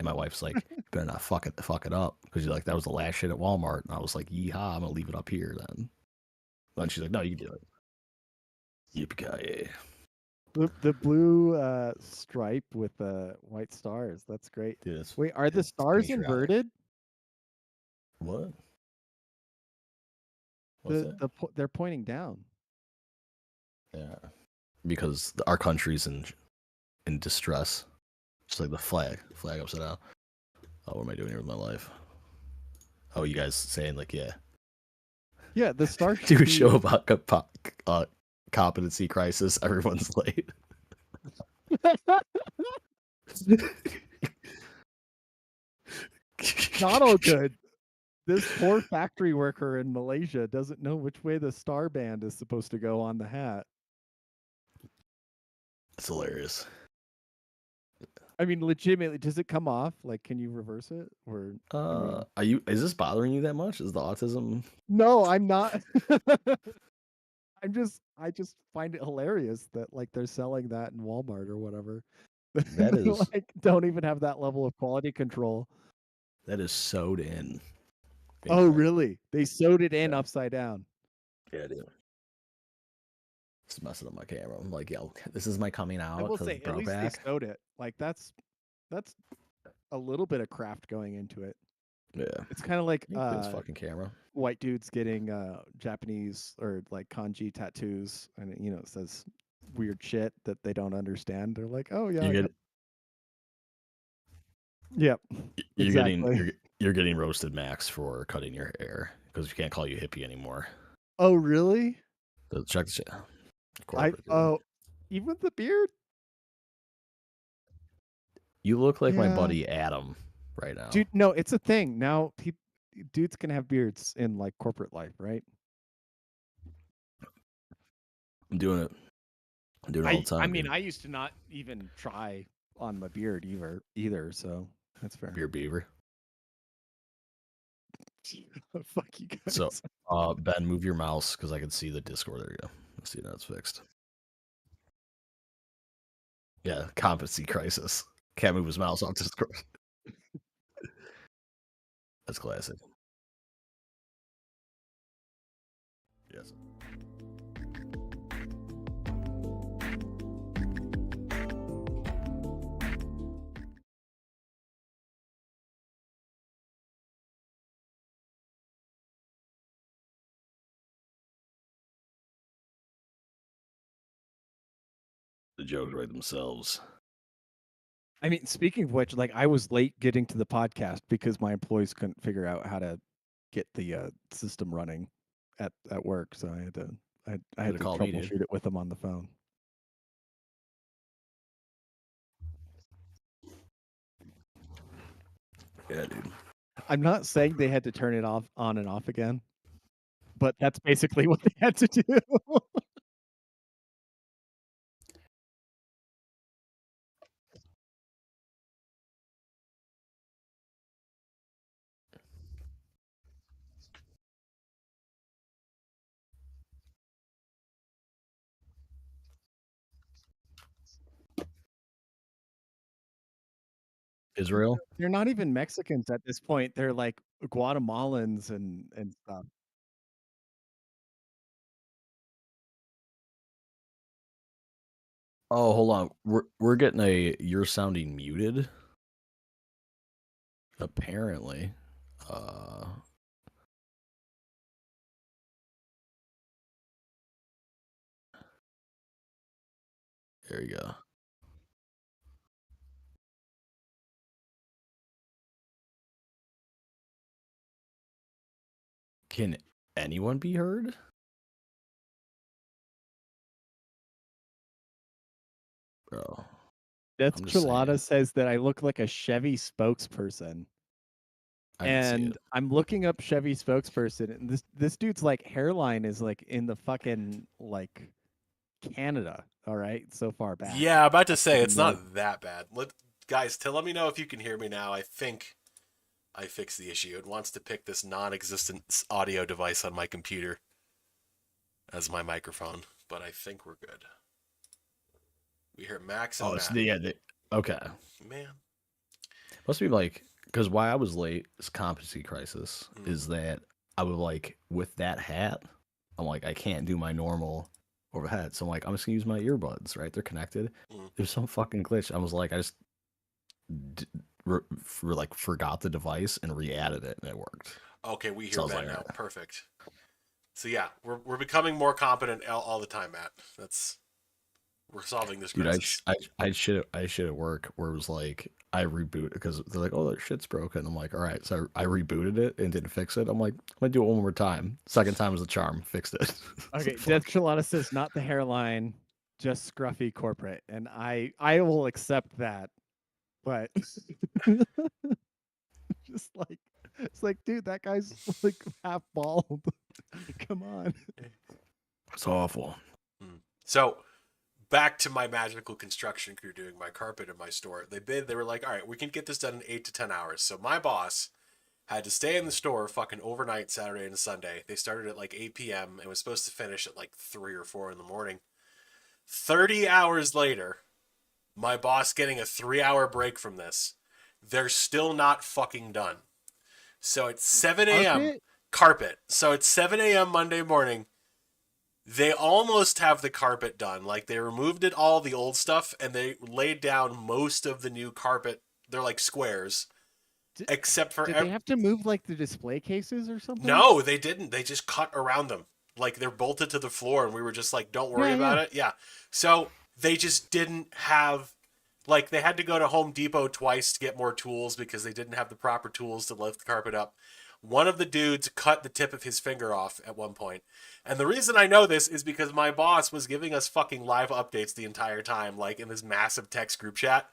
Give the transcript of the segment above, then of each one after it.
And my wife's like, "You better not fuck it up," because you're like, that was the last shit at Walmart. And I was like, "Yeehaw, I'm gonna leave it up here then." And she's like, "No, you can do it." Yippee-ki-yay. The blue stripe with the white stars. That's great. Dude, Wait, are the stars patriotic. inverted? What? What's that? They're pointing down. Yeah, because our country's in distress. Just like the flag upside down. Oh, what am I doing here with my life? Oh, you guys saying like, yeah. Yeah, the star Do should a be. show about competency crisis. Everyone's late. Not all good. This poor factory worker in Malaysia doesn't know which way the star band is supposed to go on the hat. It's hilarious. I mean, legitimately, does it come off? Like, can you reverse it? Or Are you? Is this bothering you that much? Is the autism? No, I'm not. I just find it hilarious that like they're selling that in Walmart or whatever. That is Like don't even have that level of quality control. that is sewed in. Oh, really? They sewed it in Yeah. upside down. Yeah, dude. It's messing up my camera. I'm like, yo, this is my coming out. I will 'cause say, at least they sewed it. Like that's a little bit of craft going into it. Yeah. It's kind of like this fucking camera. white dudes getting Japanese or like kanji tattoos, and it says weird shit that they don't understand. They're like, oh yeah, yep, exactly. You're getting roasted, Max, for cutting your hair because we can't call you hippie anymore. Oh, really? So check the shit. Even with the beard? You look like my buddy Adam right now. Dude, no, it's a thing. Now dudes can have beards in like corporate life, right? I'm doing it. I'm doing it all the time. I mean, I used to not even try on my beard either, so that's fair. Beard beaver. Fuck you guys. So, Ben, move your mouse because I can see the Discord. There you go. Let's see, now it's fixed. Yeah, competency crisis. Can't move his mouse off Discord. That's classic. Yes. The jokes write themselves. I mean, speaking of which, like I was late getting to the podcast because my employees couldn't figure out how to get the system running at work, so I had to troubleshoot it with them on the phone. Yeah, dude. I'm not saying they had to turn it on and off again, but that's basically what they had to do. Israel? They're not even Mexicans at this point. They're like Guatemalans and stuff. Oh, hold on. We're getting you're sounding muted. Apparently. There you go. Can anyone be heard? Bro. Death Chilada says that I look like a Chevy spokesperson. And I'm looking up Chevy spokesperson, and this dude's like hairline is like in the fucking like Canada. All right, so far back. Yeah, I'm about to say it's not that bad. Guys, let me know if you can hear me now. I think I fixed the issue. It wants to pick this non-existent audio device on my computer as my microphone, but I think we're good. We hear Max and Matt. Okay. Man. Must be like, because why I was late, this competency crisis, is that I would like, with that hat, I'm like, I can't do my normal overhead. So I'm like, I'm just gonna use my earbuds, right? They're connected. There's some fucking glitch. I was like, I just forgot the device and re-added it, and it worked. Okay, we hear So I was Ben like, now. alright. Perfect. So yeah, we're becoming more competent all the time, Matt. We're solving this Dude, crisis. I shit at work where it was like I reboot because they're like, oh, that shit's broken. I'm like, all right, so I rebooted it and didn't fix it. I'm like, I'm gonna do it one more time. Second time was the charm, fixed it. Okay, Death Chilada says not the hairline, just scruffy corporate, and I will accept that, but just like it's like, dude, that guy's like half bald. Come on. It's awful. So back to my magical construction crew doing my carpet in my store. They were like, all right, we can get this done in 8 to 10 hours. So my boss had to stay in the store fucking overnight Saturday and Sunday. They started at like 8 p.m. and was supposed to finish at like 3 or 4 in the morning. 30 hours later, my boss getting a 3-hour break from this. They're still not fucking done. So it's 7 a.m. Carpet. So it's 7 a.m. Monday morning. They almost have the carpet done. Like they removed it all the old stuff and they laid down most of the new carpet. They're like squares. Except for did they have to move like the display cases or something? No, they didn't. They just cut around them. Like they're bolted to the floor and we were just like, don't worry about it. Yeah. So they just didn't have, like they had to go to Home Depot twice to get more tools because they didn't have the proper tools to lift the carpet up. One of the dudes cut the tip of his finger off at one point. And the reason I know this is because my boss was giving us fucking live updates the entire time, like in this massive text group chat.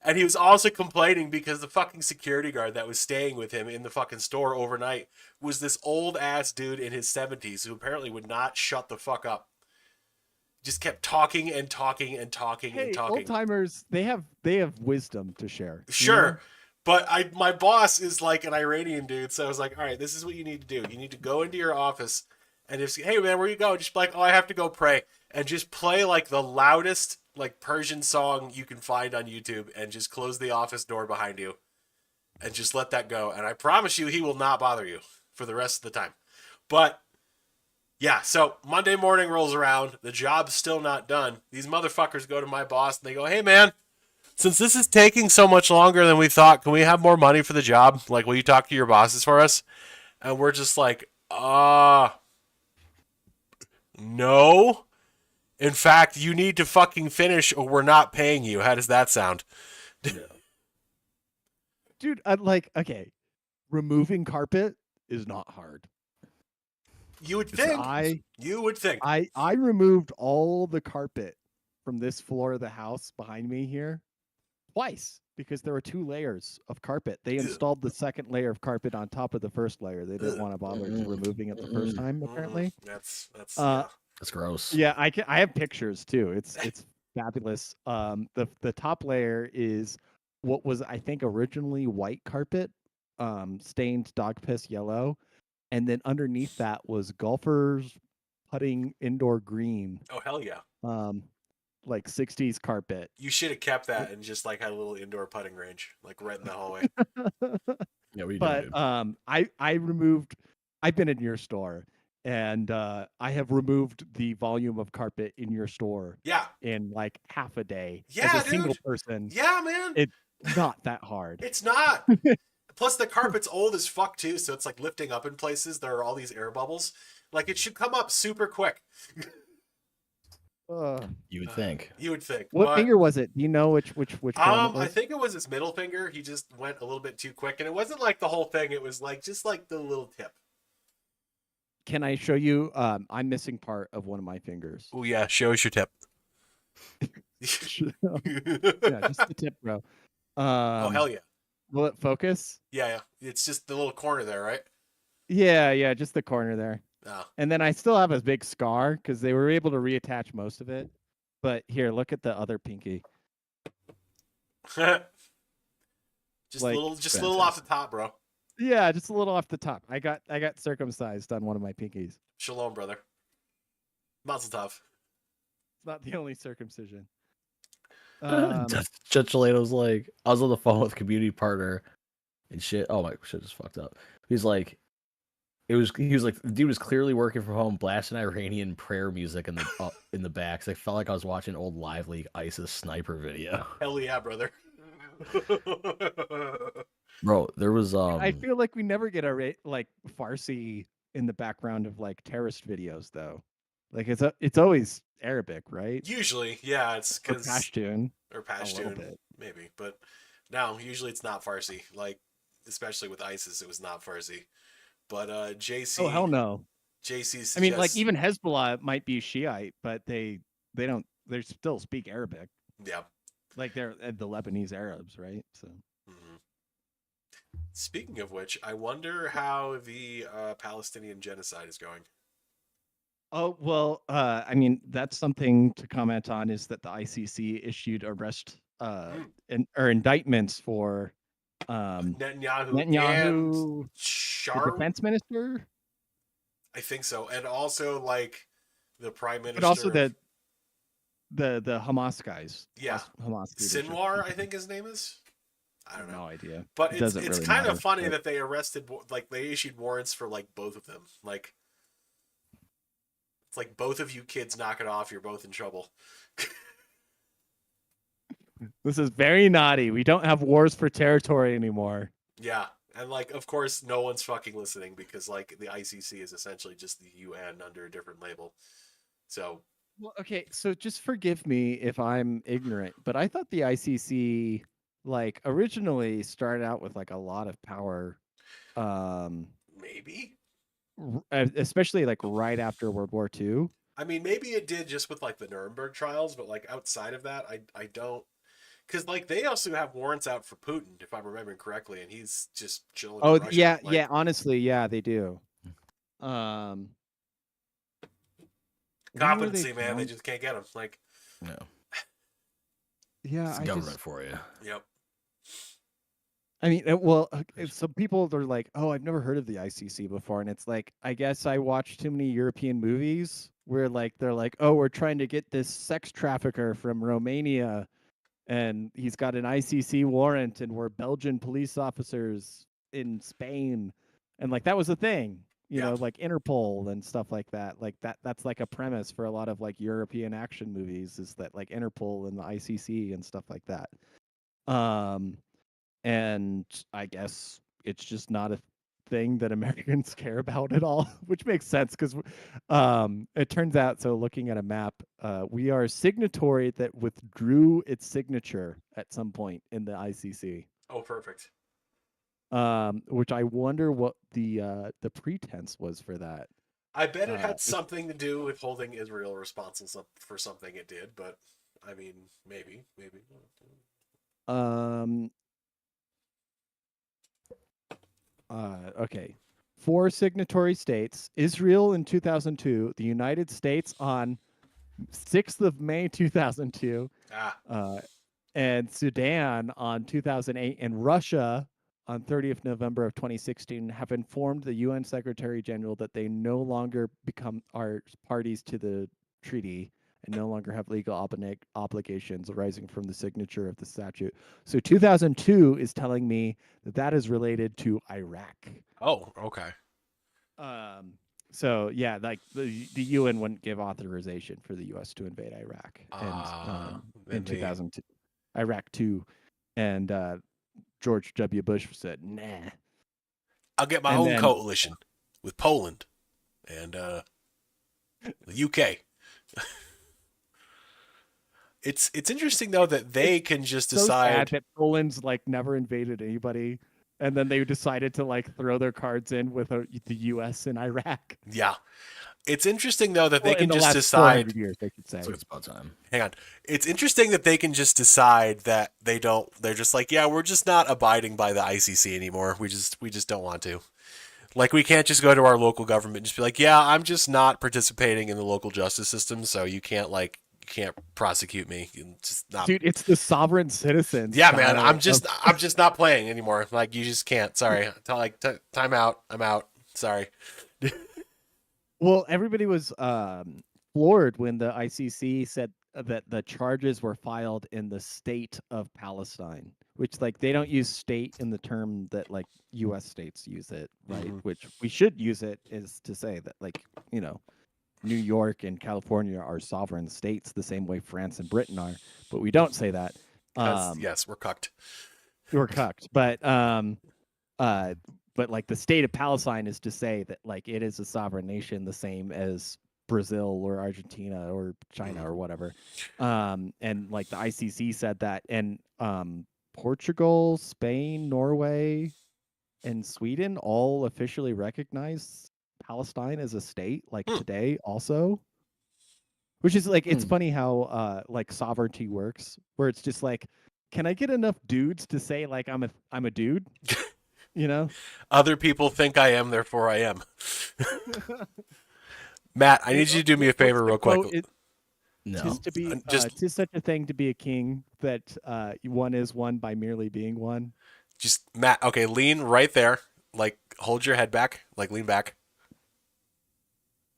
And he was also complaining because the fucking security guard that was staying with him in the fucking store overnight was this old ass dude in his 70s who apparently would not shut the fuck up. Just kept talking and talking and talking and talking. Old timers, they have wisdom to share. Sure. You know? But my boss is like an Iranian dude, so I was like, all right, this is what you need to do. You need to go into your office and just, hey man, where you go? Just be like, oh, I have to go pray. And just play like the loudest like Persian song you can find on YouTube and just close the office door behind you and just let that go. And I promise you he will not bother you for the rest of the time. But yeah, so Monday morning rolls around, the job's still not done. These motherfuckers go to my boss and they go, hey man, since this is taking so much longer than we thought, can we have more money for the job? Like, will you talk to your bosses for us? And we're just like, no. In fact, you need to fucking finish or we're not paying you. How does that sound? Dude, okay, removing carpet is not hard. You would think. You would think. I removed all the carpet from this floor of the house behind me here twice because there were 2 layers of carpet. They installed the second layer of carpet on top of the first layer. They didn't want to bother removing it the first time, apparently. That's gross. Yeah, I have pictures too. It's fabulous. The top layer is what was I think originally white carpet, stained dog piss yellow, and then underneath that was golfers putting indoor green. Oh hell yeah. Like 60s carpet. You should have kept that and just like had a little indoor putting range, like right in the hallway. Yeah, what are you but doing, dude? I removed. I've been in your store, and I have removed the volume of carpet in your store. Yeah. In like half a day. Yeah, as a dude. single person. Yeah, man. It's not that hard. It's not. Plus the carpet's old as fuck too, so it's like lifting up in places. There are all these air bubbles. Like it should come up super quick. You would think. You would think. What finger was it? Do you know which one it was? I think it was his middle finger. He just went a little bit too quick, and it wasn't like the whole thing. It was like just like the little tip. Can I show you? I'm missing part of one of my fingers. Oh yeah, show us your tip. Yeah, just the tip, bro. Oh hell yeah! Will it focus? Yeah. It's just the little corner there, right? Yeah, just the corner there. Oh. And then I still have a big scar because they were able to reattach most of it. But here, look at the other pinky. just a little off the top, bro. Yeah, just a little off the top. I got circumcised on one of my pinkies. Shalom, brother. Mazel tov. It's not the only circumcision. Judge Toledo's like, I was on the phone with a community partner and shit. Oh my shit just fucked up. He's like, he was like, the dude was clearly working from home, blasting Iranian prayer music in the back. So I felt like I was watching an old Live League ISIS sniper video. Hell yeah, brother. Bro, there was I feel like we never get a like Farsi in the background of like terrorist videos though. Like it's always Arabic, right? Usually, yeah, it's Or because Pashtun. or A little Pashtun, bit. maybe, but no, usually it's not Farsi. Like, especially with ISIS, it was not Farsi. But Oh hell no. JC I mean, like suggests, even Hezbollah might be Shiite, but they don't they still speak Arabic. yeah. Like they're the Lebanese Arabs, right? So. Mm-hmm. Speaking of which, I wonder how the Palestinian genocide is going. Oh well, I mean that's something to comment on is that the ICC issued arrest or indictments for Netanyahu and Netanyahu, the Shar, defense minister, I think so, and also like the prime but also minister of the Hamas guys, yeah, Hamas leadership. Sinwar, I think his name is. I don't know. No idea. But It it's doesn't it's really kind matter, of funny but... that they arrested, like they issued warrants for like both of them. Like it's like both of you kids knock it off, you're both in trouble. This is very naughty. We don't have wars for territory anymore. Yeah, and like of course no one's fucking listening because like the ICC is essentially just the UN under a different label. So well, okay, so just forgive me if I'm ignorant, but I thought the ICC like originally started out with like a lot of power, maybe. especially like right after World War II. I mean, maybe it did just with like the Nuremberg trials, but like outside of that, I don't, because like they also have warrants out for Putin, if I'm remembering correctly, and he's just chilling in Oh Russia. yeah, Like, yeah. Honestly, yeah, they do. When were they competency, man, they found? just can't get him. Like, no, Yeah, it's the government for you. yep. I mean, well, some people are like, "Oh, I've never heard of the ICC before," and it's like, I guess I watched too many European movies where like they're like, "Oh, we're trying to get this sex trafficker from Romania, and he's got an ICC warrant, and we're Belgian police officers in Spain," and like that was a thing, Yeah. like Interpol and stuff like that. Like that's like a premise for a lot of like European action movies is that like Interpol and the ICC and stuff like that. And I guess it's just not a thing that Americans care about at all, which makes sense because it turns out, so looking at a map, we are a signatory that withdrew its signature at some point in the ICC. Oh, perfect. Which I wonder what the pretense was for that. I bet it had something to do with holding Israel responsible for something it did, but I mean, maybe. Okay. 4 signatory states: Israel in 2002, the United States on 6th of May 2002, and Sudan on 2008, and Russia on 30th November of 2016 have informed the UN Secretary General that they no longer are parties to the treaty and no longer have legal obligations arising from the signature of the statute. So 2002 is telling me that is related to Iraq. Oh, okay. So yeah, like the UN wouldn't give authorization for the U.S. to invade Iraq, and in 2002, Iraq too, and George W. Bush said, "Nah, I'll get my own coalition with Poland and the UK." It's interesting though that they can just decide. So sad that Poland's like never invaded anybody, and then they decided to like throw their cards in with the U.S. in Iraq. Yeah, it's interesting though that they can just last decide. 400 years, they could say. It's about time. Hang on, it's interesting that they can just decide that they don't. They're just like, yeah, we're just not abiding by the ICC anymore. We just don't want to. Like, we can't just go to our local government and just be like, yeah, I'm just not participating in the local justice system, so you can't prosecute me. Just not. Dude, it's the sovereign citizens. Yeah, man, I'm just not playing anymore. Like, you just can't. Sorry. Time out. I'm out. Sorry. Well, everybody was floored when the ICC said that the charges were filed in the state of Palestine, which like they don't use state in the term that like U.S. states use it, right? Mm-hmm. Which we should use it is to say that like New York and California are sovereign states the same way France and Britain are, but we don't say that. Because yes, we're cucked. We're cucked, but like the state of Palestine is to say that like it is a sovereign nation, the same as Brazil or Argentina or China or whatever. And like the ICC said that, and Portugal, Spain, Norway, and Sweden all officially recognize Palestine as a state, like today also. Which is like it's funny how like sovereignty works, where it's just like, can I get enough dudes to say like I'm a dude? Other people think I am, therefore I am. Matt, I need you to do me a favor real quick. No. Tis such a thing to be a king that one is one by merely being one. Just Matt, okay, lean right there. Like hold your head back, like lean back.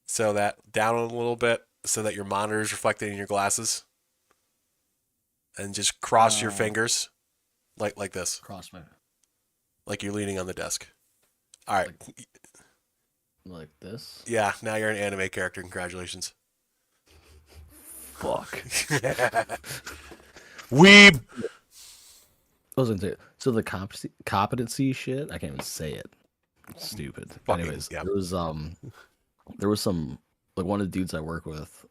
So that down a little bit so that your monitor is reflected in your glasses. And just cross your fingers like this. Cross my like you're leaning on the desk. All right. Like this? Yeah, now you're an anime character. Congratulations. Fuck. Weeb. So the competency shit, I can't even say it. Stupid. Fucking, anyways, yeah. there was some like one of the dudes I work with,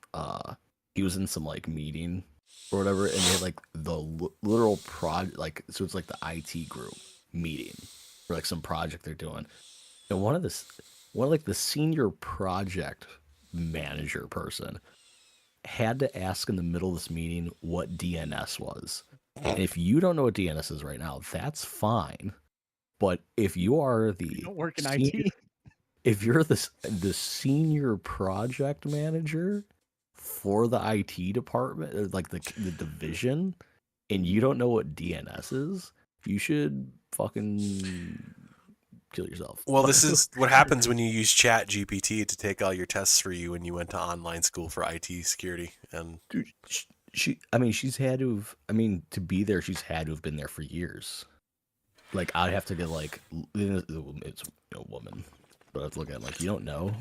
he was in some like meeting or whatever, and they had like the literal project, like, so it's like the IT group meeting for like some project they're doing, and one of like the senior project manager person had to ask in the middle of this meeting what DNS was. And if you don't know what DNS is right now, that's fine. But if you are you don't work in IT, if you're the senior project manager for the IT department, or like the division, and you don't know what DNS is, you should fucking kill yourself. Well, this is what happens when you use Chat GPT to take all your tests for you when you went to online school for IT security. And dude, she's had to have, to be there, she's had to have been there for years. Like, I'd have to get like, it's a woman, but I have to look at it like, you don't know.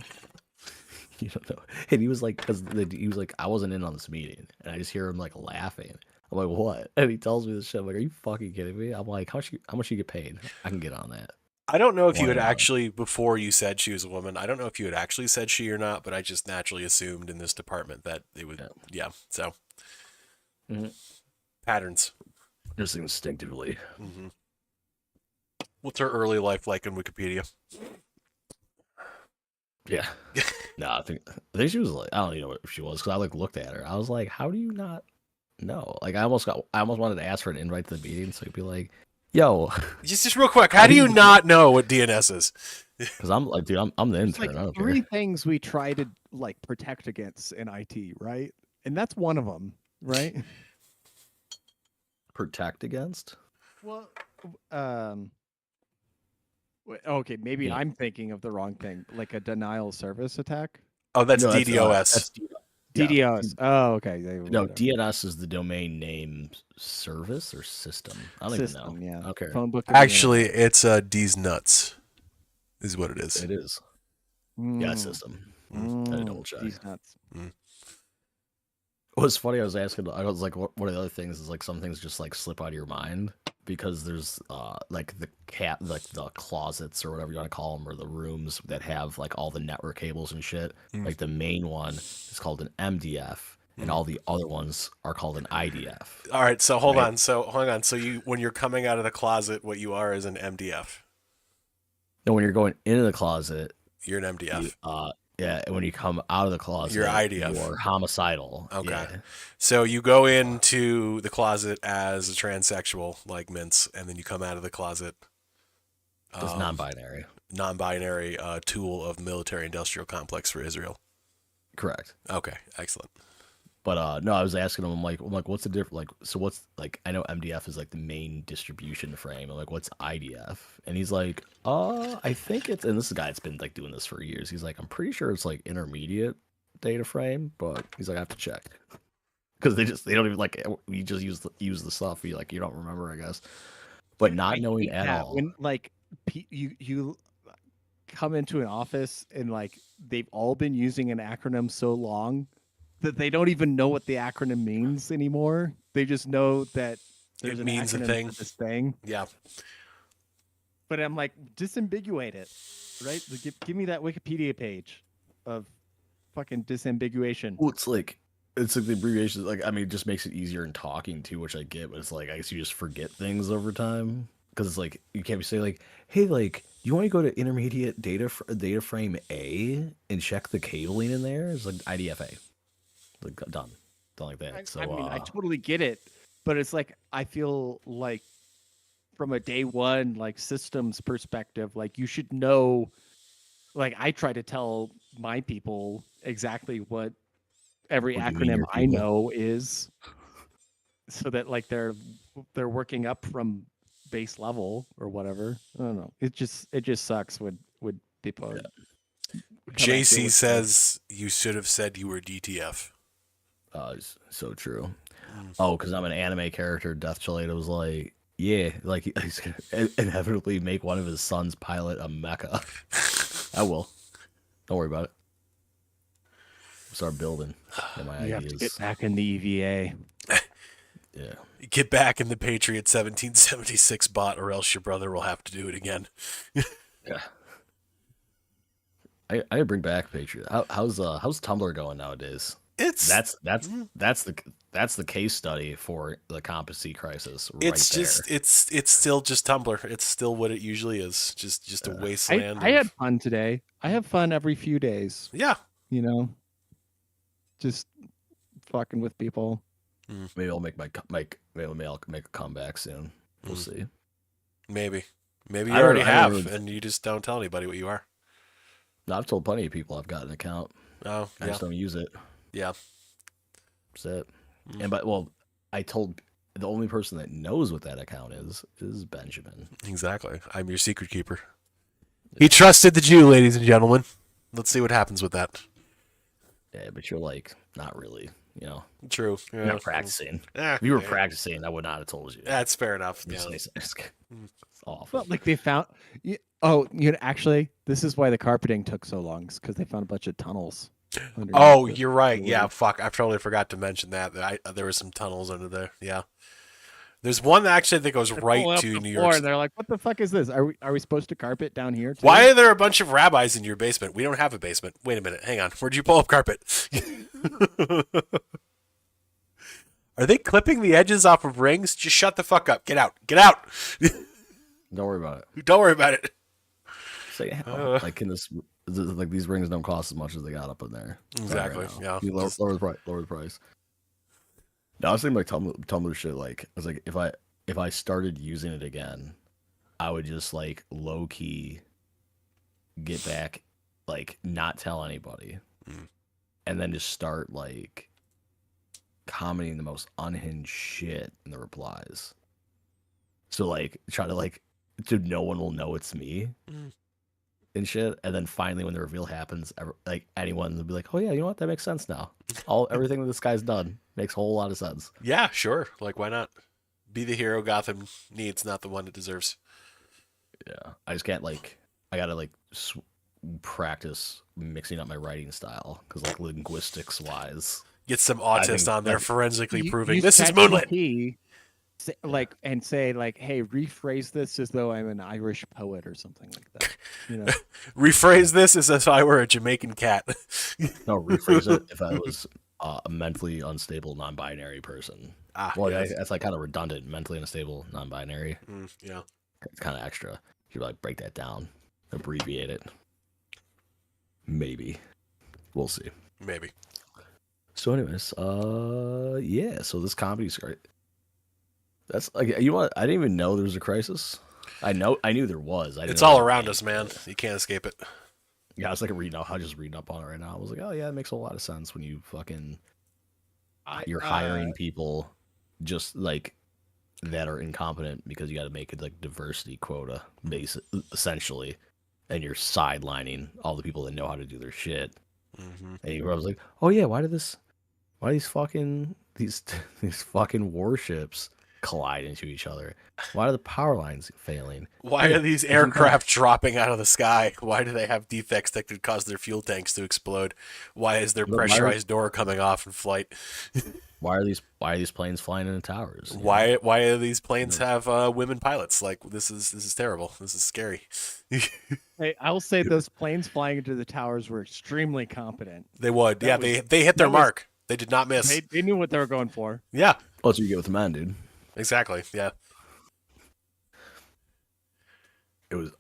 You don't know. And he was like, he was like, I wasn't in on this meeting, and I just hear him like laughing. I'm like, what? And he tells me this shit. I'm like, are you fucking kidding me? I'm like, how much you get paid? I can get on that. I don't know if you had actually, before you said she was a woman, I don't know if you had actually said she or not, but I just naturally assumed in this department that it would, so. Patterns. Just instinctively. Mm-hmm. What's her early life like in Wikipedia? Yeah. No, I think she was like, I don't even know what she was, because I like looked at her. I was like, how do you not know? Like, I almost wanted to ask for an invite to the meeting, so he'd be like, yo, just real quick, how do you not know what DNS is? Because I'm like, dude, I'm the intern. Like I don't three care. things we try to like protect against in IT, right? And that's one of them, right? Protect against? Well, okay, maybe I'm thinking of the wrong thing, like a denial of service attack. Oh, that's DDoS. That's DDoS. Oh, okay. No, DNS is the domain name service or system. I don't even know. Yeah. Okay. Phone book. Actually, it's D's nuts, is what it is. It is. Yeah, system. I had to double check. D's nuts. It was funny. I was like, one of the other things is like some things just like slip out of your mind, because there's like the closets or whatever you want to call them, or the rooms that have like all the network cables and shit. Like the main one is called an MDF, and all the other ones are called an IDF. All right, so hold on. So you, when you're coming out of the closet, what you are is an MDF. No, when you're going into the closet, you're an MDF. Yeah, and when you come out of the closet, you're IDF. You're homicidal. Okay. Yeah. So you go into the closet as a transsexual, like Mince, and then you come out of the closet as non-binary. Non-binary tool of military-industrial complex for Israel. Correct. Okay, excellent. But no, I was asking him, I'm like, what's the difference? Like, so what's, like, I know MDF is like the main distribution frame. I'm like, what's IDF? And he's like, I think it's, and this guy that's been like doing this for years. He's like, I'm pretty sure it's like intermediate data frame, but he's like, I have to check. because they don't even like you just use the stuff you don't remember, I guess. But Dude, not I knowing hate at that all. when like you come into an office and like they've all been using an acronym so long that they don't even know what the acronym means anymore. They just know that there's It an means a acronym thing. for this thing. Yeah. But I'm like, disambiguate it, right? Give me that Wikipedia page of fucking disambiguation. Well, it's like the abbreviations. Like, I mean, it just makes it easier in talking too, which I get. But it's like I guess you just forget things over time because it's like you can't be saying like, hey, like, you want to go to intermediate data frame A and check the cabling in there? It's like IDFA, like done like that. So I mean, I totally get it, but it's like I feel like from a day one like systems perspective, like you should know. Like I try to tell my people exactly what every what do you mean acronym your I people? know is, so that like they're working up from base level or whatever. I don't know. It just sucks when people come at you JC with says you should have said you were DTF. It's so true. Oh, because I'm an anime character. Death Chilada was like, yeah, like he's gonna inevitably make one of his sons pilot a mecha. I will. Don't worry about it. Start building. My you ideas. have to get back in the EVA. Yeah. Get back in the Patriot 1776 bot, or else your brother will have to do it again. Yeah. I bring back Patriot. How's Tumblr going nowadays? It's That's the case study for the competency crisis. Right it's there. just it's still just Tumblr. It's still what it usually is. Just a wasteland. I had fun today. I have fun every few days. Yeah. You know, just fucking with people. Maybe I'll make maybe I'll make a comeback soon. We'll see. Maybe you already have, and you just don't tell anybody what you are. No, I've told plenty of people I've got an account. Oh, I just don't use it. Yeah. That's it. And I told the only person that knows what that account is Benjamin. Exactly. I'm your secret keeper. He trusted the Jew, ladies and gentlemen. Let's see what happens with that. Yeah, but you're like not really, you know. True. You're not practicing. If you were practicing, I would not have told you. That's fair enough. Yeah. It's awful. Well, like they found. Actually, this is why the carpeting took so long, because they found a bunch of tunnels. Oh, you're right. Yeah, fuck. I totally forgot to mention that. There were some tunnels under there. Yeah. There's one that actually that goes right to New York. And they're like, "What the fuck is this? Are we supposed to carpet down here too?" Why are there a bunch of rabbis in your basement? We don't have a basement. Wait a minute. Hang on. Where'd you pull up carpet? Are they clipping the edges off of rings? Just shut the fuck up. Get out. Get out. Don't worry about it. Don't worry about it. Say, like in this, like these rings don't cost as much as they got up in there. Exactly. Right yeah. You lower the price. No, I was thinking like Tumblr shit. Like I was like, if I started using it again, I would just like low key get back, like not tell anybody, and then just start like commenting the most unhinged shit in the replies. So like try to like, dude, no one will know it's me. And shit, and then finally when the reveal happens, like anyone will be like, "Oh yeah, you know what? That makes sense now. Everything that this guy's done makes a whole lot of sense." Yeah, sure. Like, why not? Be the hero Gotham needs, not the one it deserves. Yeah, I just can't like. I gotta like practice mixing up my writing style because like linguistics wise, get some autist on there forensically proving this is Moonlit. Say like, hey, rephrase this as though I'm an Irish poet or something like that. You know, rephrase this as if I were a Jamaican cat. No, rephrase it if I was a mentally unstable, non-binary person. That's like kind of redundant. Mentally unstable, non-binary. Yeah, it's kind of extra. You like break that down, abbreviate it. Maybe, we'll see. Maybe. So, anyways, yeah. So this comedy's great. That's like I didn't even know there was a crisis. I knew there was. It's all around us, man. You can't escape it. Yeah, I was like I just reading up on it right now. I was like, oh yeah, it makes a lot of sense when you fucking you're hiring people just like that are incompetent because you got to make it like diversity quota base essentially, and you're sidelining all the people that know how to do their shit. And I was like, oh yeah, why did this Why these fucking warships collide into each other? Why are the power lines failing? Why are these aircraft dropping out of the sky? Why do they have defects that could cause their fuel tanks to explode? Why is their pressurized door coming off in flight? Why are these planes flying into towers? Why do these planes have women pilots? Like this is terrible. This is scary. Hey, I will say those planes flying into the towers were extremely competent. They would. That they hit their mark. They did not miss. They knew what they were going for. Yeah. Oh, that's what you get with the man, dude. Exactly. Yeah. It was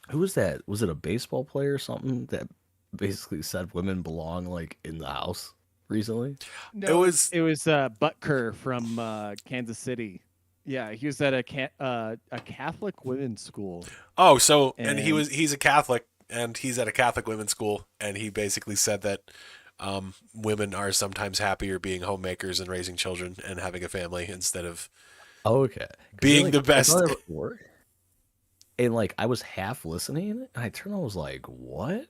who was that? Was it a baseball player or something that basically said women belong like in the house recently? No, it was Butker from Kansas City. Yeah, he was at a Catholic women's school. Oh, so and he's a Catholic and he's at a Catholic women's school and he basically said that women are sometimes happier being homemakers and raising children and having a family instead of being the best. And like I was half listening and I turned on and was like, what?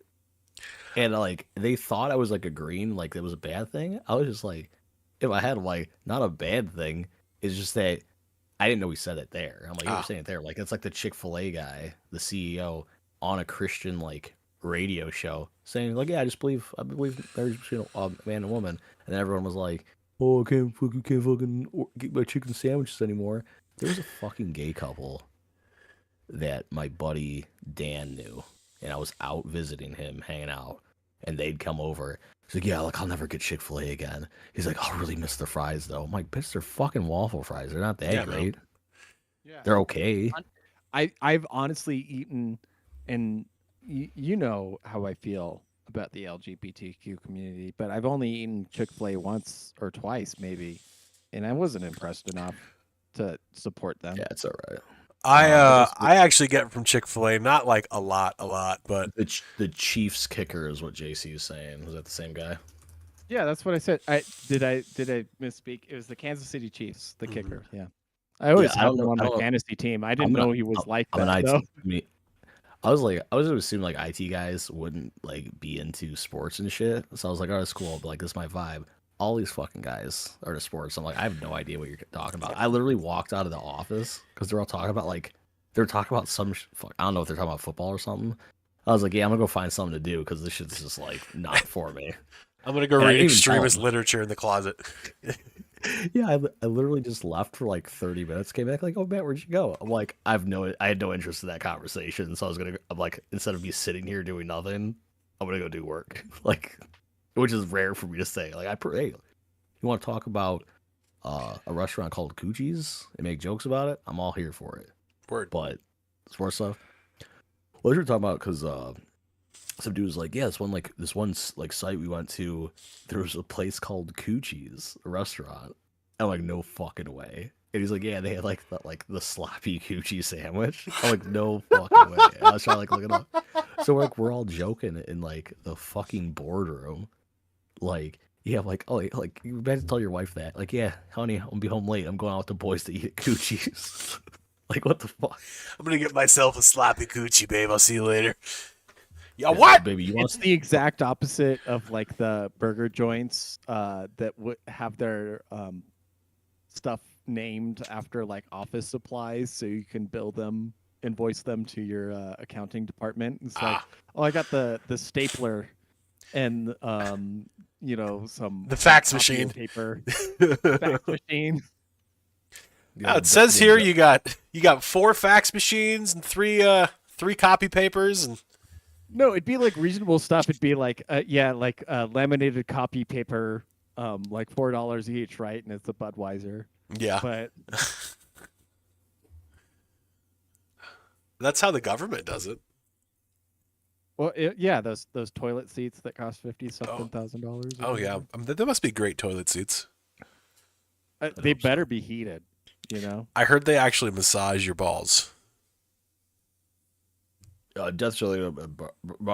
And like they thought I was like agreeing like it was a bad thing. I was just like, in my head, I'm like, not a bad thing. It's just that I didn't know he said it there. I'm like, you were saying it there. Like it's like the Chick-fil-A guy, the CEO, on a Christian like radio show saying like, yeah, I believe marriage between a man and woman. And then everyone was like, oh, I can't fucking get my chicken sandwiches anymore. There was a fucking gay couple that my buddy Dan knew, and I was out visiting him, hanging out, and they'd come over. He's like, yeah, like I'll never get Chick-fil-A again. He's like, I'll really miss the fries though. I'm like, bitch, they're fucking waffle fries. They're not that great. Yeah, they're okay. I've honestly eaten, and you know how I feel about the LGBTQ community, but I've only eaten Chick-fil-A once or twice maybe, and I wasn't impressed enough to support them. Yeah, it's all right. I actually get from Chick-fil-A, not like a lot, but the Chiefs kicker is what JC is saying. Was that the same guy? Yeah, that's what I said. Did I misspeak? It was the Kansas City Chiefs, the kicker. Yeah, I always had him on my fantasy team. I didn't know he was like that. I was assuming like IT guys wouldn't like be into sports and shit. So I was like, oh, that's cool. But like, this is my vibe. All these fucking guys are into sports. I'm like, I have no idea what you're talking about. I literally walked out of the office because they're all talking about some. I don't know if they're talking about football or something. I was like, yeah, I'm gonna go find something to do because this shit's just like not for me. I'm gonna go read extremist literature in the closet. Yeah, I literally just left for like 30 minutes. Came back like, oh Matt, where'd you go? I'm like, I had no interest in that conversation. So I'm like, instead of me sitting here doing nothing, I'm gonna go do work. Like. Which is rare for me to say. Like, hey, you want to talk about a restaurant called Coochie's and make jokes about it? I'm all here for it. Word. But sports stuff. What you're talking about? Because some dude was like, yeah, this one site we went to. There was a place called Coochie's, a restaurant. I'm like, no fucking way. And he's like, yeah, they had like the sloppy coochie sandwich. I'm like, no fucking way. And I was trying to like look it up. So we're all joking in like the fucking boardroom. Like, yeah, like, oh, like you better tell your wife that. Like, yeah, honey, I'm gonna be home late. I'm going out with the boys to eat at Coochie's. Like, what the fuck? I'm gonna get myself a sloppy coochie, babe. I'll see you later. Yeah, what? Baby, it's the exact opposite of like the burger joints that would have their stuff named after like office supplies, so you can bill them, invoice them to your accounting department. It's like, oh, I got the stapler and the fax machine paper fax machine. Yeah, it says here you got 4 fax machines and 3 copy papers and no, it'd be like reasonable stuff. It'd be like laminated copy paper, like $4 each, right? And it's a Budweiser. Yeah, but that's how the government does it. Well, those toilet seats that cost $50,000. Oh yeah, there must be great toilet seats. They better be heated, you know. I heard they actually massage your balls. That's really a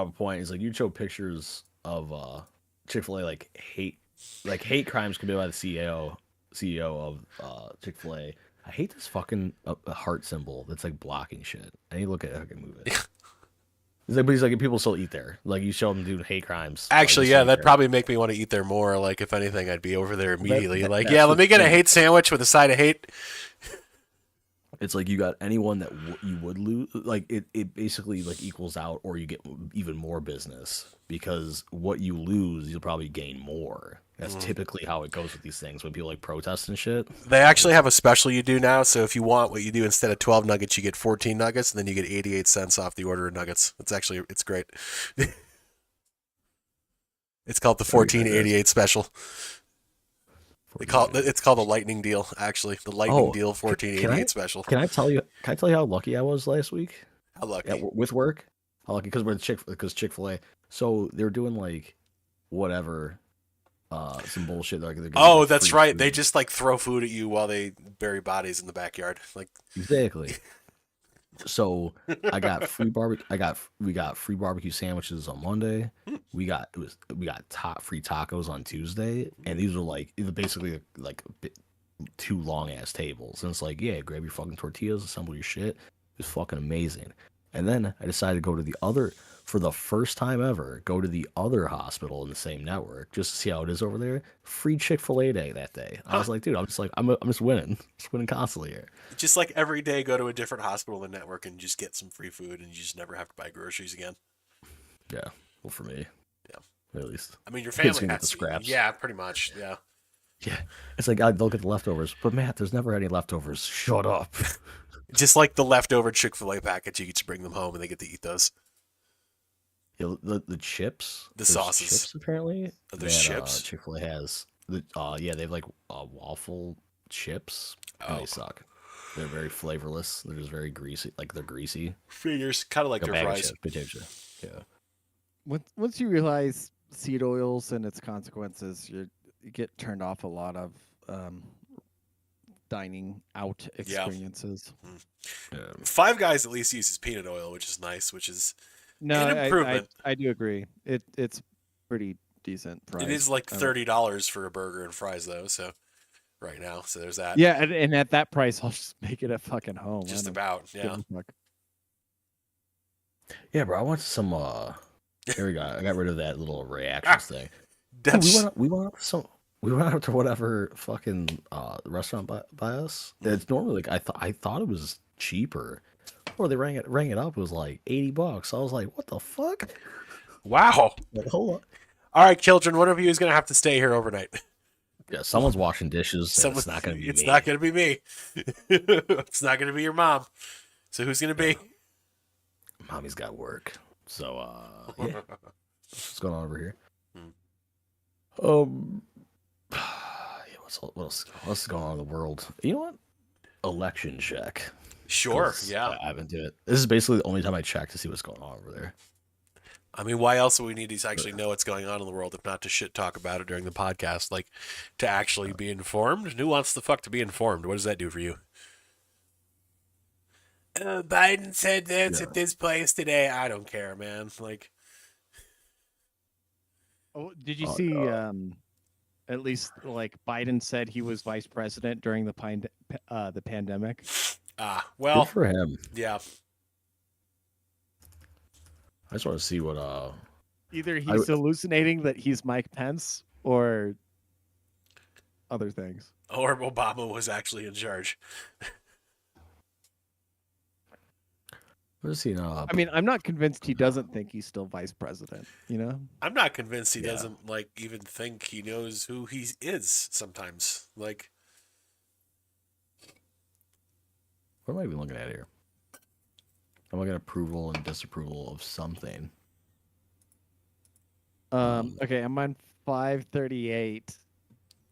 point. Is like you show pictures of Chick-fil-A like hate crimes committed by the CEO of Chick-fil-A. I hate this fucking heart symbol that's like blocking shit. I need to look at it. I can move it. But he's like, people still eat there. Like, you show them doing hate crimes. Actually, like, yeah, that'd probably make me want to eat there more. Like, if anything, I'd be over there immediately. That's let me get a hate sandwich with a side of hate. It's like you got anyone that you would lose. Like, it basically like equals out, or you get even more business because what you lose, you'll probably gain more. That's typically how it goes with these things when people like protest and shit. They actually have a special you do now. So if you want what you do, instead of 12 nuggets, you get 14 nuggets, and then you get 88 cents off the order of nuggets. It's great. It's called the 1488 special. It's called the lightning deal. Actually, the lightning deal 1488 special. Can I tell you how lucky I was last week? How lucky? With work? How lucky? Because Chick-fil-A. So they're doing like whatever. Some bullshit. Like that's right. Food. They just like throw food at you while they bury bodies in the backyard. Like exactly. So I got free barbecue. We got free barbecue sandwiches on Monday. We got free tacos on Tuesday, and these were basically like two long ass tables. And it's like, yeah, grab your fucking tortillas, assemble your shit. It's fucking amazing. And then I decided to go to for the first time ever, go to the other hospital in the same network just to see how it is over there. Free Chick-fil-A day that day. I was like, dude, I'm just winning. Just winning constantly here. Just like every day, go to a different hospital in the network and just get some free food, and you just never have to buy groceries again. Yeah. Well, for me. Yeah. At least. I mean, your family gets the scraps. Yeah, pretty much. Yeah. Yeah. It's like, they'll get the leftovers. But, Matt, there's never any leftovers. Shut up. Just like the leftover Chick-fil-A package, you get to bring them home and they get to eat those. Yeah, the chips, the sauces, chips apparently. There's chips. Chick-fil-A has they have like waffle chips. And they suck. They're very flavorless. They're just very greasy. Like they're greasy. Figures kind of like their fries. Yeah. Once you realize seed oils and its consequences, you get turned off a lot of dining out experiences. Yeah. Five Guys at least uses peanut oil, which is nice. Which is an improvement. I do agree. It's pretty decent price. It is like $30 for a burger and fries though. So right now, so there's that. Yeah, and at that price, I'll just make it at fucking home. Just about, yeah. Yeah, bro. I want some. Here we go. I got rid of that little reactions thing. We went up to whatever fucking restaurant by us. It's normally like I thought it was cheaper. Or they rang it up. It was like $80. I was like, what the fuck? Wow. Like, hold on. All right, children. One of you is gonna have to stay here overnight. Yeah, someone's washing dishes. It's not gonna be me. It's not gonna be me. It's not gonna be your mom. So who's gonna be? Mommy's got work. So yeah. What's going on over here? Yeah, what's going on in the world? You know what? Election check. Sure, yeah. I haven't done it. This is basically the only time I check to see what's going on over there. I mean, why else would we need to actually know what's going on in the world if not to shit talk about it during the podcast? Like, to actually be informed? Who wants the fuck to be informed? What does that do for you? Biden said this at this place today. I don't care, man. Like, did you see? At least, like Biden said he was vice president during the pandemic. Well, good for him. Yeah. I just want to see what either he's hallucinating that he's Mike Pence or other things. Or Obama was actually in charge. I mean, I'm not convinced he doesn't think he's still vice president, you know? I'm not convinced he doesn't even think he knows who he is sometimes. Like, what am I even looking at here? I'm looking at approval and disapproval of something. Okay, I'm on 538.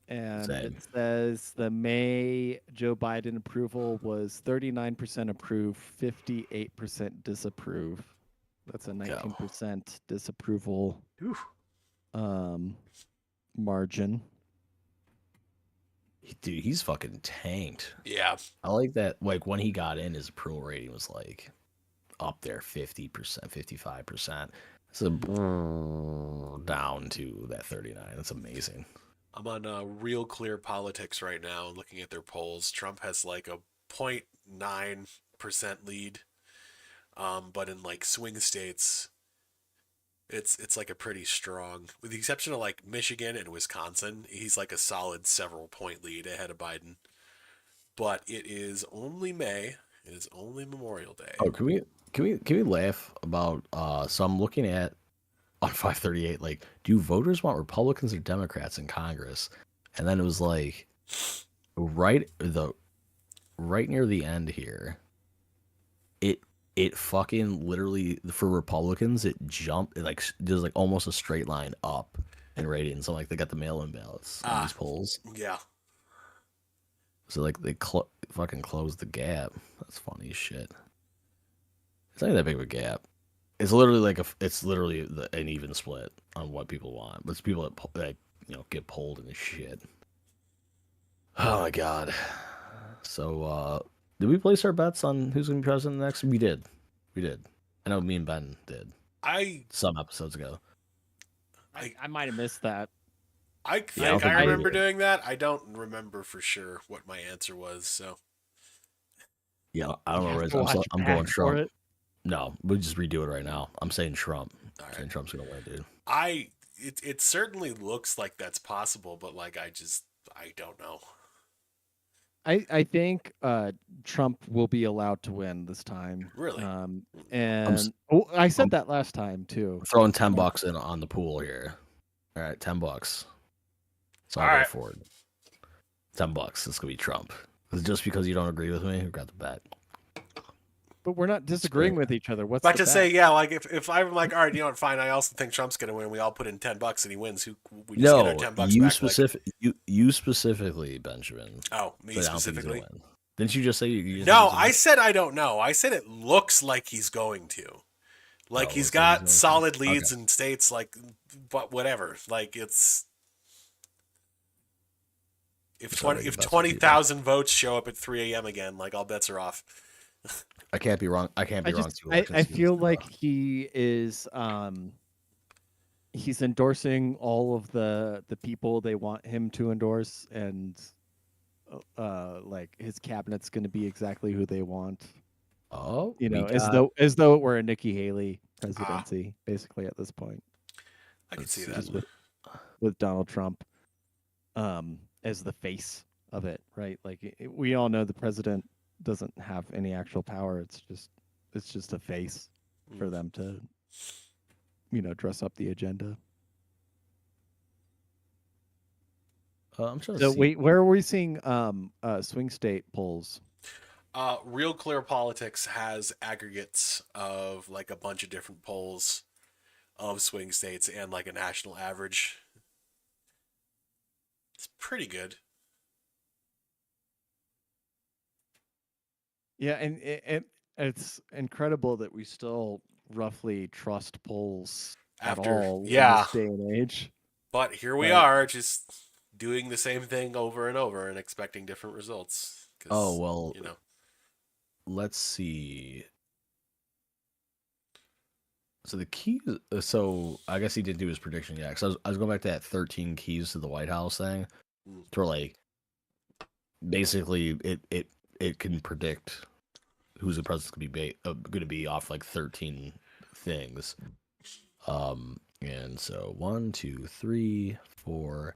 And it says the May Joe Biden approval was 39% approve, 58% disapprove. That's a 19% disapproval margin. Dude, he's fucking tanked. Yeah. I like that. Like, when he got in, his approval rating was like up there, 50%, 55%. So down to that 39. That's amazing. I'm on Real Clear Politics right now and looking at their polls. Trump has like a 0.9% lead. But in like swing states, it's like a pretty strong, with the exception of like Michigan and Wisconsin, he's like a solid several point lead ahead of Biden. But it is only May. It is only Memorial Day. Oh, can we laugh about so I'm looking at on 538, like, do voters want Republicans or Democrats in Congress? And then it was like right near the end here, it fucking literally, for Republicans, it jumped, it like there's like almost a straight line up in ratings. So like they got the mail-in ballots on these polls. Yeah. So like they fucking closed the gap. That's funny as shit. It's not even that big of a gap. It's literally like it's literally an even split on what people want. But it's people that get polled and shit. Oh my god. So did we place our bets on who's gonna be president next? We did. I know me and Ben did. Some episodes ago. I might have missed that. I think I remember doing that. I don't remember for sure what my answer was. So yeah, I don't know. I'm going Trump. No, we'll just redo it right now. I'm saying Trump. I'm saying Trump's gonna win, dude. It certainly looks like that's possible, but like I don't know. I think Trump will be allowed to win this time. Really? And I said that last time too. Throwing $10 in on the pool here. All right, $10. So I'll go for it. $10. It's gonna be Trump. Is it just because you don't agree with me? Who got the bet? But we're not disagreeing with each other. What's but to say, yeah, like if I'm like, all right, you know what, fine, I also think Trump's gonna win. We all put in $10 and he wins. We just get our $10 you back. You specifically, Benjamin. Oh, me specifically. Didn't you just say No, I said I don't know. I said it looks like he's going to. Like he's got solid leads in states, like, but whatever. Like it's if 20,000 votes show up at 3 a.m. again, like all bets are off. I can't be wrong. I feel like he is he's endorsing all of the people they want him to endorse, and like his cabinet's going to be exactly who they want. Oh, as though it were a Nikki Haley presidency, basically at this point. I can see that with Donald Trump as the face of it, right? Like we all know the president doesn't have any actual power. It's just a face for them to dress up the agenda. I'm trying to see. Wait, where are we seeing swing state polls? Real Clear Politics has aggregates of like a bunch of different polls of swing states and like a national average. It's pretty good. Yeah, and it's incredible that we still roughly trust polls at all in this day and age. But here we are, just doing the same thing over and over and expecting different results. Oh, well, let's see. So the key, so I guess he didn't do his prediction yet. Because I was going back to that 13 keys to the White House thing. To where, like, basically it can predict who's the president's going to be off like 13 things. And so 1, 2, 3, 4.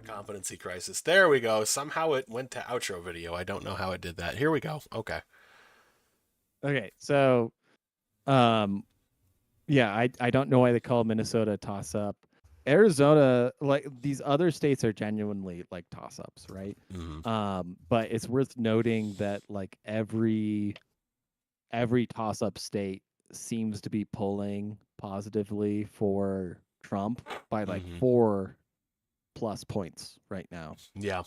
Competency crisis. There we go. Somehow it went to outro video. I don't know how it did that. Here we go. Okay. Okay, so, yeah, I don't know why they call Minnesota a toss up. Arizona, like these other states, are genuinely like toss ups, right? Mm-hmm. But it's worth noting that like every toss up state seems to be pulling positively for Trump by like 4+ points right now. Yeah.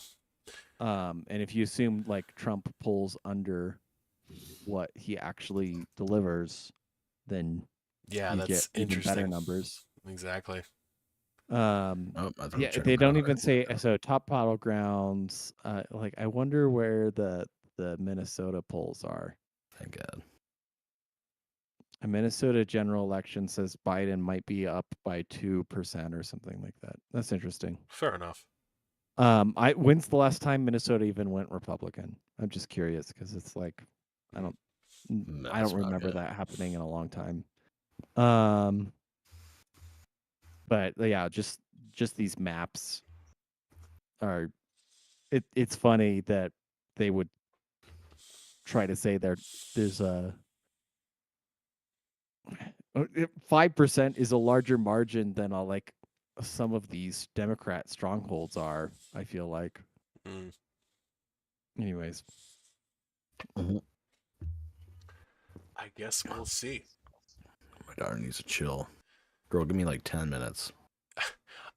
And if you assume like Trump pulls under what he actually delivers, then Yeah, you get that's even better interesting. numbers. Exactly. Yeah, they don't even say so. Top battlegrounds. Like I wonder where the Minnesota polls are. Thank God. A Minnesota general election says Biden might be up by 2% or something like that. That's interesting. Fair enough. When's the last time Minnesota even went Republican? I'm just curious because it's like I don't remember that happening in a long time. But yeah, just these maps are. It's funny that they would try to say there's a 5% is a larger margin than like some of these Democrat strongholds are. I feel like. Anyways, I guess we'll see. My daughter needs to chill. Girl, give me like 10 minutes.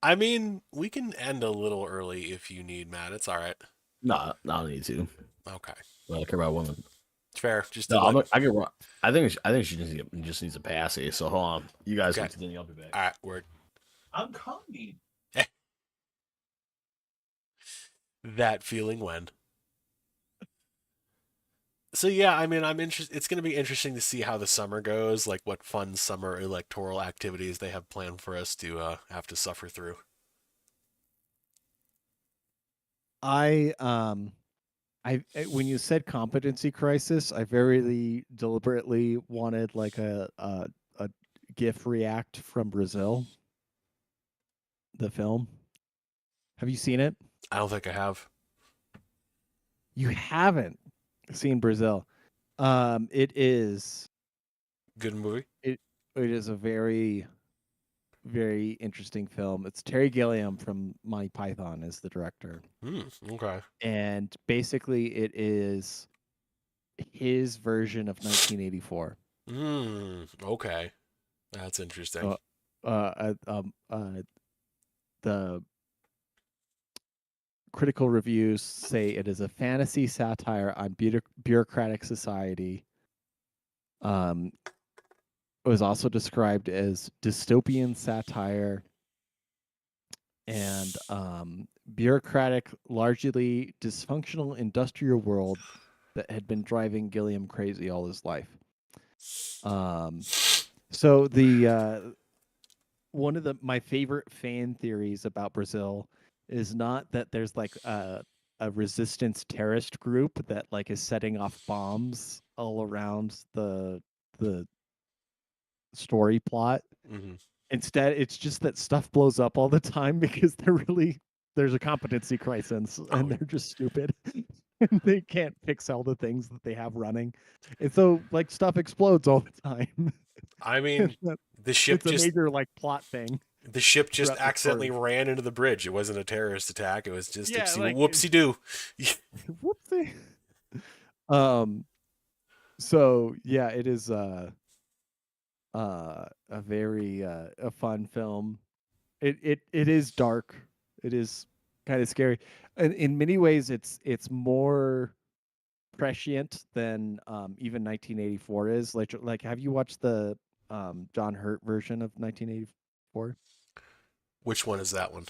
I mean, we can end a little early if you need, Matt. It's all right. No, I don't need to. Okay. I don't care about women. It's fair. Just no, I can run. I think she just needs a passy. So hold on. You guys okay. continue. I'll be back. All right, word. I'm coming. That feeling when. So yeah, I mean, I'm interested. It's going to be interesting to see how the summer goes. Like what fun summer electoral activities they have planned for us to have to suffer through. When you said competency crisis, I very deliberately wanted like a GIF react from Brazil, the film. Have you seen it? I don't think I have. You haven't seen Brazil. It is good movie. It is a very very interesting film. It's Terry Gilliam from Monty Python is the director. Okay. And basically, it is his version of 1984. Okay. That's interesting. The critical reviews say it is a fantasy satire on bureaucratic society. It was also described as dystopian satire and bureaucratic, largely dysfunctional industrial world that had been driving Gilliam crazy all his life. So the one of my favorite fan theories about Brazil is not that there's like a resistance terrorist group that like is setting off bombs all around the story plot. Instead, it's just that stuff blows up all the time because there's a competency crisis and they're just stupid. And they can't fix all the things that they have running. And so like stuff explodes all the time. I mean, the ship it's a major like plot thing. The ship just accidentally ran into the bridge. It wasn't a terrorist attack. It was just whoopsie doo. Whoopsie. So yeah, it is a very a fun film. It is dark. It is kind of scary. And in many ways it's more prescient than even 1984 is. Like have you watched the John Hurt version of 1984? Which one is that one?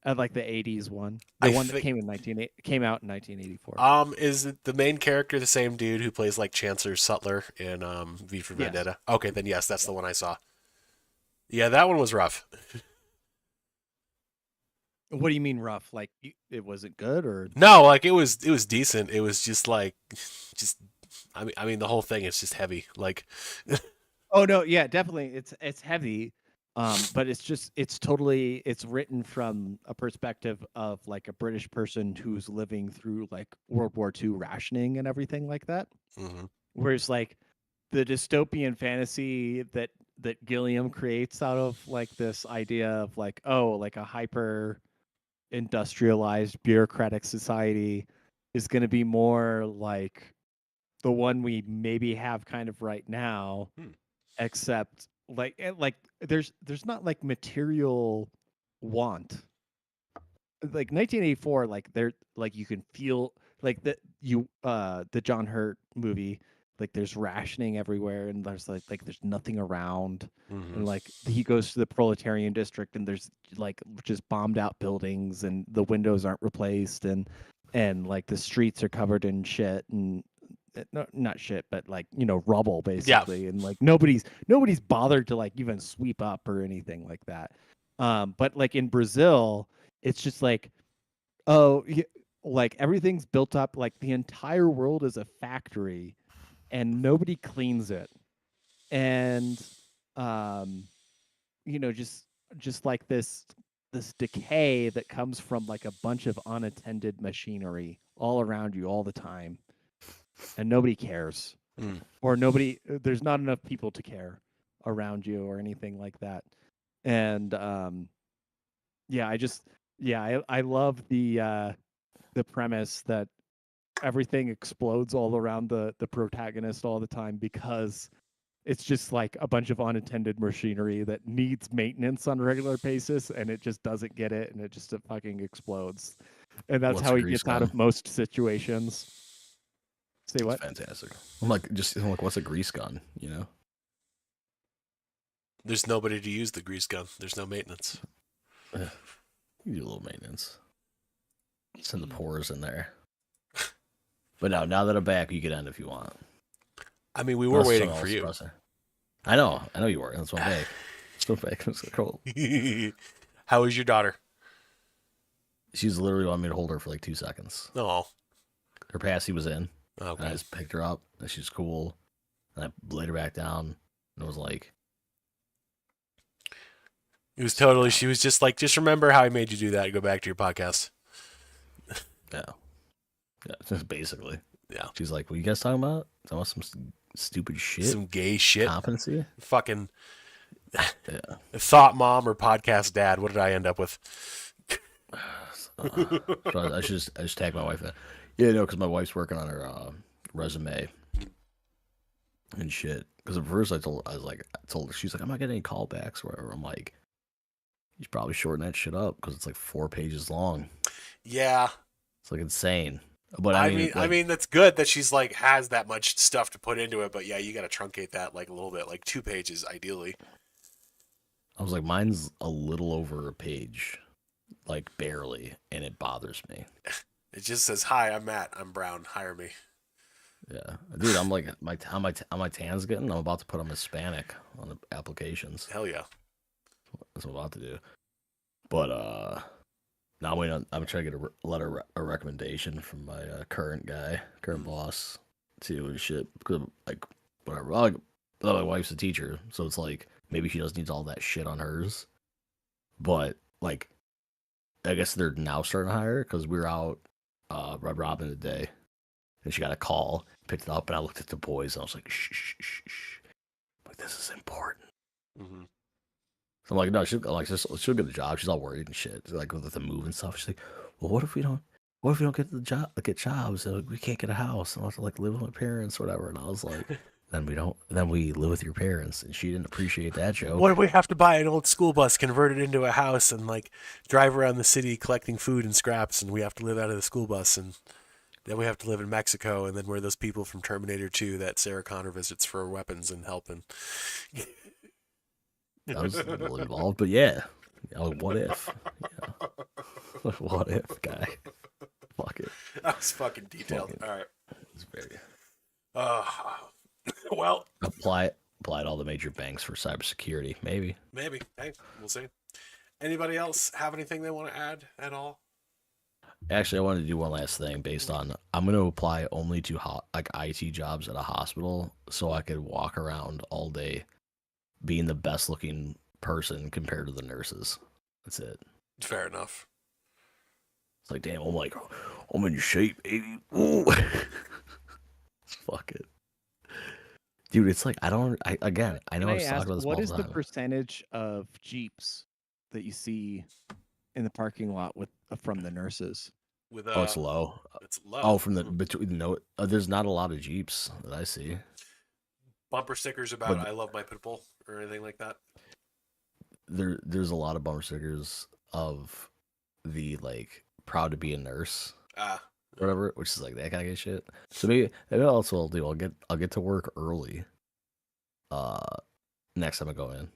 Like the 80s one. The one that came out in 1984. Is the main character the same dude who plays like Chancellor Sutler in V for Vendetta? Yes. Okay, then yes, that's the one I saw. Yeah, that one was rough. What do you mean rough? Like it wasn't good or no? Like it was decent. It was just like I mean the whole thing is just heavy. Like oh no, yeah, definitely it's heavy. But it's written from a perspective of like a British person who's living through like World War II rationing and everything like that. Mm-hmm. Whereas like the dystopian fantasy that Gilliam creates out of like this idea of like, oh, like a hyper industrialized bureaucratic society is going to be more like the one we maybe have kind of right now, except like there's not like material want. Like 1984, like there, like you can feel like the John Hurt movie, like there's rationing everywhere and there's like there's nothing around. Mm-hmm. And like he goes to the proletarian district and there's like just bombed out buildings and the windows aren't replaced and like the streets are covered in shit and no, not shit, but like rubble basically, and like nobody's bothered to like even sweep up or anything like that. But like in Brazil, it's just like, oh, like everything's built up, like the entire world is a factory, and nobody cleans it, and um, just like this decay that comes from like a bunch of unattended machinery all around you all the time, and nobody cares. Or there's not enough people to care around you or anything like that. And yeah, I love the premise that everything explodes all around the protagonist all the time, because it's just like a bunch of unattended machinery that needs maintenance on a regular basis, and it just doesn't get it, and it just fucking explodes. And that's What's how a he grease gets out of gun? most situations. Say what? It's fantastic. I'm like, what's a grease gun? You know? There's nobody to use the grease gun. There's no maintenance. You do a little maintenance. Send the pores in there. But now that I'm back, you can end if you want. I mean, we were waiting for you. I know you were. That's why I'm back. Still back. It's cool. How is your daughter? She's literally wanted me to hold her for like 2 seconds. No. Her passy was in. Okay. And I just picked her up, and she's cool. And I laid her back down, and it was like... It was totally... She was just like, just remember how I made you do that. Go back to your podcast. Yeah, just basically. Yeah. She's like, what are you guys talking about? Talking about some stupid shit? Some gay shit? Competency? Fucking... Yeah. Thought mom or podcast dad. What did I end up with? I just tagged my wife in. Yeah, no, because my wife's working on her resume and shit. Because at first I told her, she's like, I'm not getting any callbacks or whatever. I'm like, you should probably shorten that shit up because it's like 4 pages long. Yeah. It's like insane. But I mean, that's good that she's like has that much stuff to put into it. But yeah, you got to truncate that like a little bit, like 2 pages ideally. I was like, mine's a little over a page, like barely, and it bothers me. It just says, "Hi, I'm Matt. I'm brown. Hire me." Yeah, dude, I'm like, how my tan's getting. I'm about to put them Hispanic on the applications. Hell yeah, that's what I'm about to do. But now I'm trying to get a recommendation from my current boss too and shit. Because like whatever, like my wife's a teacher, so it's like maybe she doesn't need all that shit on hers. But like, I guess they're now starting to hire because we were out Red Robin today, and she got a call, picked it up, and I looked at the boys, and I was like, shh. Like, this is important. Mm-hmm. So I'm like, no, she'll get the job. She's all worried and shit. Like with the move and stuff. She's like, well, what if we don't get get jobs? Like, we can't get a house. And I'll have to like live with my parents or whatever. And I was like, then we live with your parents. And she didn't appreciate that joke. What if we have to buy an old school bus, convert it into a house, and like drive around the city collecting food and scraps, and we have to live out of the school bus, and then we have to live in Mexico, and then we're those people from Terminator 2 that Sarah Connor visits for weapons and helping. I was a little involved, but yeah. What if? Yeah. What if, guy? Fuck it. That was fucking detailed. All right. It's very... well... Apply it all the major banks for cybersecurity. Maybe. Hey, we'll see. Anybody else have anything they want to add at all? Actually, I wanted to do one last thing based on I'm going to apply only to like IT jobs at a hospital so I could walk around all day being the best looking person compared to the nurses. That's it. Fair enough. It's like, damn, I'm in shape, baby. Ooh. Fuck it. Dude, it's like, I know I've talked about this what is all the the time. percentage of Jeeps that you see in the parking lot from the nurses? With Oh, it's low. It's low. Oh, from the between there's not a lot of Jeeps that I see. Bumper stickers about I love my pit bull or anything like that. There's a lot of bumper stickers of the like proud to be a nurse. Whatever, which is like that kind of shit. So maybe also I'll do. I'll get to work early. Next time I go in.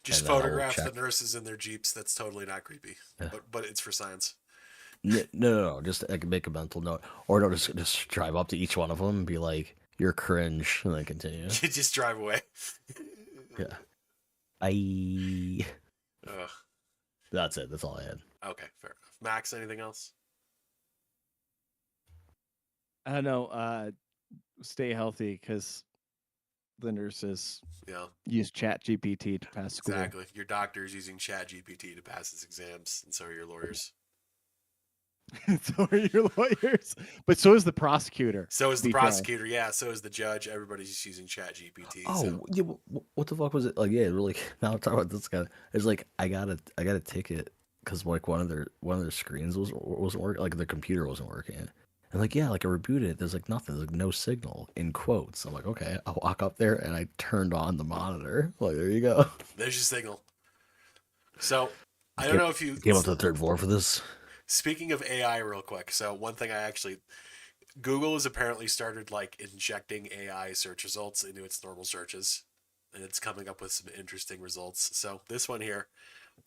Just photograph the nurses in their Jeeps. That's totally not creepy. Yeah. But it's for science. No. Just like make a mental note, or no, just drive up to each one of them and be like, "You're cringe," and then continue. Just drive away. Yeah. That's it. That's all I had. Okay, fair enough. Max, anything else? I don't know. Stay healthy because the nurses use ChatGPT to pass school. Exactly. Your doctor's using ChatGPT to pass his exams, and so are your lawyers. So are your lawyers. But so is the prosecutor. So is the prosecutor, yeah. So is the judge. Everybody's just using ChatGPT. Oh, yeah. What the fuck was it? Like, yeah, really. Now I'm talking about this guy. It's like I got a ticket because like one of their screens wasn't working. Like the computer wasn't working. And like, yeah, like I rebooted it. There's like nothing. There's like no signal in quotes. I'm like, okay. I walk up there and I turned on the monitor. Like, there you go. There's your signal. So I don't know if you came up to the third floor for this. Speaking of AI real quick. So one thing Google has apparently started like injecting AI search results into its normal searches. And it's coming up with some interesting results. So this one here,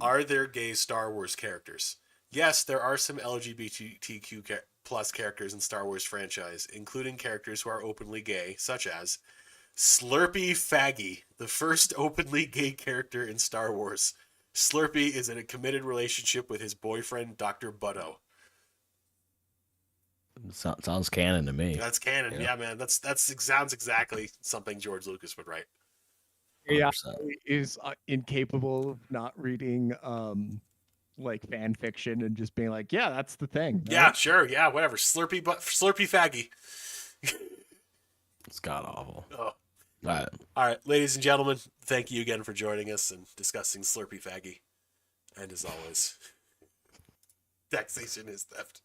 are there gay Star Wars characters? Yes, there are some LGBTQ plus characters in Star Wars franchise, including characters who are openly gay, such as Slurpee Faggy, the first openly gay character in Star Wars. Slurpee is in a committed relationship with his boyfriend, Dr. Butto. Sounds canon to me. That's canon, yeah, man. That sounds exactly something George Lucas would write. Yeah, is incapable of not reading like fan fiction and just being like, yeah, that's the thing. Right? Yeah, sure, yeah, whatever. Slurpee Faggy. It's god awful. Oh. All right, ladies and gentlemen, thank you again for joining us and discussing Slurpee Faggy. And as always, taxation is theft.